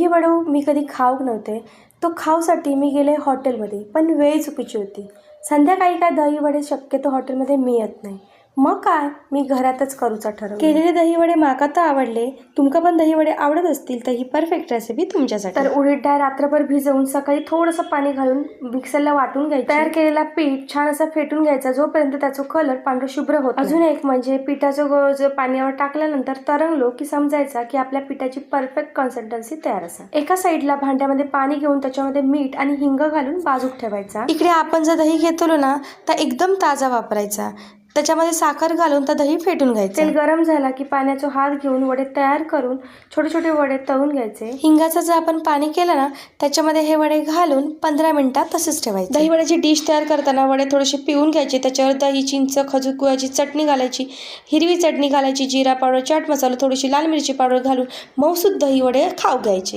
दही वडे मी कधी खाऊ नव्हते. तो खाऊसाठी मी गेले हॉटेलमध्ये, पण वेळ चुकीची होती. संध्याकाळी काय दही वडे शक्यतो हॉटेलमध्ये मिळत नाही. मग काय मी घरातच करूचा ठरवलं. केलेले दही वडे माका तर आवडले. तुमका पण दही वडे आवडत असतील तर ही परफेक्ट रेसिपी तुमच्यासाठी. तर उडीद डाळ रात्रभर भिजवून सकाळी थोडंसं पाणी घालून मिक्सरला वाटून घ्यायचं. तयार केलेला पीठ छान असा फेटून घ्यायचा जोपर्यंत त्याचा कलर पांढरा शुभ्र होतो. अजून एक म्हणजे पिठाचं जो पाण्यावर टाकल्यानंतर तरंगलो की समजायचा की आपल्या पिठाची परफेक्ट कन्सिस्टन्सी तयार असा. एका साईडला भांड्यामध्ये पाणी घेऊन त्याच्यामध्ये मीठ आणि हिंग घालून बाजूक ठेवायचा. इकडे आपण जर दही घेतलो ना तर एकदम ताजा वापरायचा. त्याच्यामध्ये साखर घालून तर दही फेटून घ्यायचं. तेल गरम झाला की पाण्याचा हात घेऊन वडे तयार करून छोटे छोटे वडे तळून घ्यायचे. हिंगाचं जर आपण पाणी केलं ना त्याच्यामध्ये हे वडे घालून 15 मिनिटात तसेच ठेवायचे. दही वड्याची डिश तयार करताना वडे थोडेसे पिळून घ्यायचे. त्याच्यावर दही, चिंच, खजूर, गुळाची चटणी घालायची, हिरवी चटणी घालायची, जिरा पावडर, चाट मसाला, थोडीशी लाल मिरची पावडर घालून मऊसूद दही वडे खाऊ घ्यायचे.